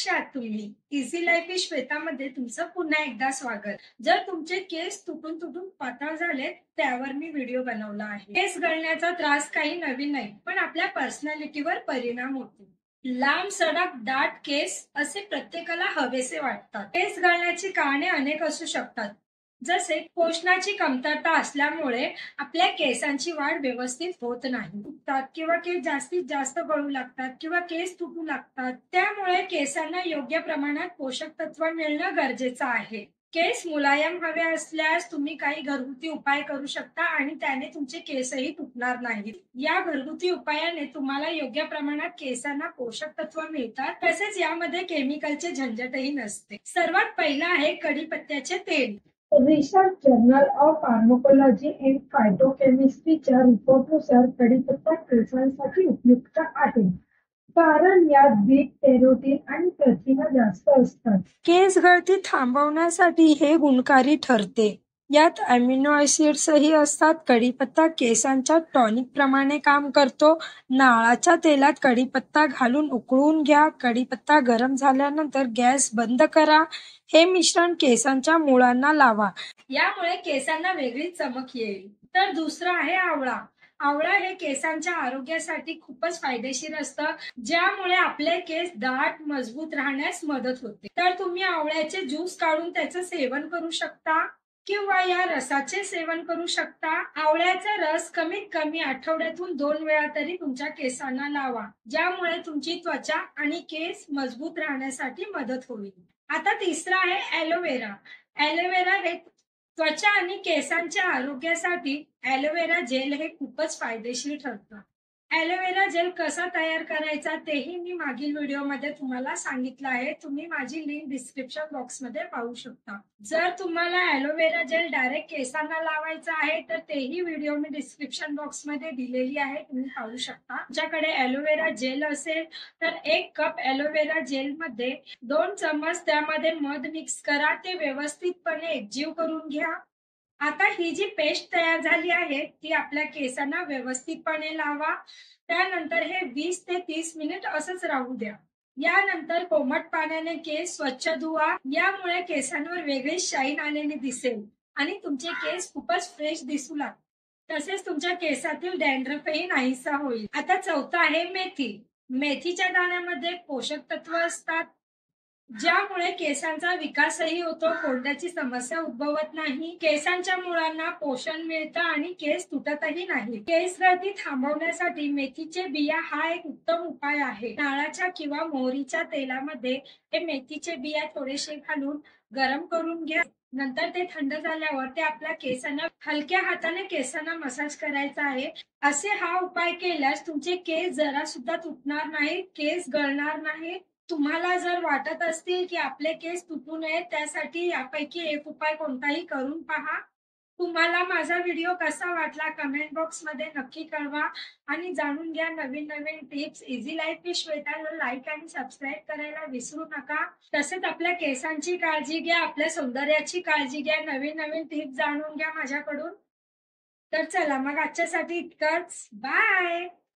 कसे आहात तुम्ही? इझी लाईफ इज श्वेतामध्ये तुमचं पुन्हा एकदा स्वागत. जर तुमचे केस तुटून तुटून पातळ झालेत, त्यावर मी व्हिडिओ बनवला आहे. केस गळण्याचा त्रास काही नवीन नाही, पण आपल्या पर्सनॅलिटीवर परिणाम होतो. लांब सडक दाट केस असे प्रत्येकाला हवेसे वाटतात. केस गळण्याची कारणे अनेक असू शकतात. जसे पोषणाची कमतरता असल्यामुळे आपल्या केसांची वाढ व्यवस्थित होत नाही, तुटतात किंवा केस जास्तीत जास्त गळू लागतात किंवा केस तुटू लागतात. त्यामुळे केसांना योग्य प्रमाणात पोषक तत्व मिळणं गरजेचं आहे. केस मुलायम हवे असल्यास तुम्ही काही घरगुती उपाय करू शकता आणि त्याने तुमचे केसही तुटणार नाहीत. या घरगुती उपायाने तुम्हाला योग्य प्रमाणात केसांना पोषक तत्व मिळतात, तसेच यामध्ये केमिकलचे झंझटही नसते. सर्वात पहिला आहे कढीपत्त्याचे तेल. Research journal of pharmacology and फायटोकेमिस्ट्रीच्या रिपोर्टनुसार कढीपत्ता केसांसाठी उपयुक्त आहे, कारण यात बीट कॅरोटीन आणि प्रथिने जास्त असतात. केस गळती थांबवण्यासाठी हे गुणकारी ठरते. यात अमिनो ऍसिड्सही असतात. कढीपत्ता केसांच्या टॉनिक प्रमाणे काम करतो. नारळाच्या तेलात कढीपत्ता घालून उकळून घ्या. कढीपत्ता गरम झाल्यानंतर गॅस बंद करा. हे मिश्रण केसांच्या मुळांना लावा. यामुळे केसांना वेगळी चमक येईल. तर दुसरं आहे आवळा. आवळा हे केसांच्या आरोग्यासाठी खूपच फायदेशीर असतं, ज्यामुळे आपले केस दाट मजबूत राहण्यास मदत होते. तर तुम्ही आवळ्याचे ज्यूस काढून त्याचं सेवन करू शकता किंवा या रसाचे सेवन करू शकता. आवळ्याचा रस कमीत कमी आठवड्यातून 2 वेळा तरी तुमच्या केसांना लावा, ज्यामुळे तुमची त्वचा आणि केस मजबूत राहण्यासाठी मदत होईल. आता तिसरा आहे ॲलोवेरा. ॲलोवेरा हे त्वचा आणि केसांच्या आरोग्यासाठी ॲलोवेरा जेल हे खूपच फायदेशीर ठरतं. ॲलोवेरा जेल कसा तयार करायचा तेही मी मागील व्हिडिओमध्ये तुम्हाला सांगितलं आहे. तुम्ही माझी लिंक डिस्क्रिप्शन बॉक्समध्ये पाहू शकता. जर तुम्हाला ॲलोवेरा जेल डायरेक्ट केसांना लावायचा आहे तर तेही व्हिडिओ मी डिस्क्रिप्शन बॉक्समध्ये दिलेली आहे, तुम्ही पाहू शकता. तुमच्याकडे ॲलोवेरा जेल असेल तर 1 कप ॲलोवेरा जेलमध्ये 2 चम्मच त्यामध्ये मध मिक्स करा. ते व्यवस्थितपणे एकजीव करून घ्या. आता ही जी पेस्ट तयार झाली आहे ती आपल्या केसांना व्यवस्थितपणे लावा. त्यानंतर हे 20 ते 30 मिनिट असंच राहू द्या. यानंतर कोमट पाण्याने केस स्वच्छ धुवा. यामुळे केसांवर वेगळी शाईन आलेली दिसेल आणि तुमचे केस खूपच फ्रेश दिसू लागतील. तसेच तुमच्या केसातील डॅन्ड्रफही नाहीसा होईल. आता चौथा आहे मेथी. मेथीच्या दाण्यामध्ये पोषक तत्व असतात, ज्यामुळे केसांचा विकासही होतो, कोंड्याची समस्या उद्भवत नाही, केसांच्या मुळांना पोषण मिळतं आणि केस तुटतही नाही. केस गळती थांबवण्यासाठी मेथीचे बिया हा एक उत्तम उपाय आहे. नारळाच्या किंवा मोहरीच्या तेलामध्ये हे मेथीचे बिया थोडेसे घालून गरम करून घ्या. नंतर ते थंड झाल्यावर ते आपल्या केसांना हलक्या हाताने केसांना मसाज करायचा आहे. असे हा उपाय केल्यास तुमचे केस जरा सुद्धा तुटणार नाहीत, केस गळणार नाहीत. तुम्हाला जर वाटत असतील की आपले केस तुटू नयेत, त्यासाठी यापैकी एक उपाय कोणताही करून पहा. तुम्हाला माझा व्हिडिओ कसा वाटला कमेंट बॉक्स मध्ये नक्की कळवा आणि जाणून घ्या नवीन नवीन टिप्स. इझी लाईफ विथ श्वेताला लाईक आणि सबस्क्राईब करायला विसरू नका. तसेच आपल्या केसांची काळजी घ्या, आपल्या सौंदर्याची काळजी घ्या, नवीन नवीन टिप्स जाणून घ्या माझ्याकडून. तर चला मग आजच्यासाठी इतकंच. बाय.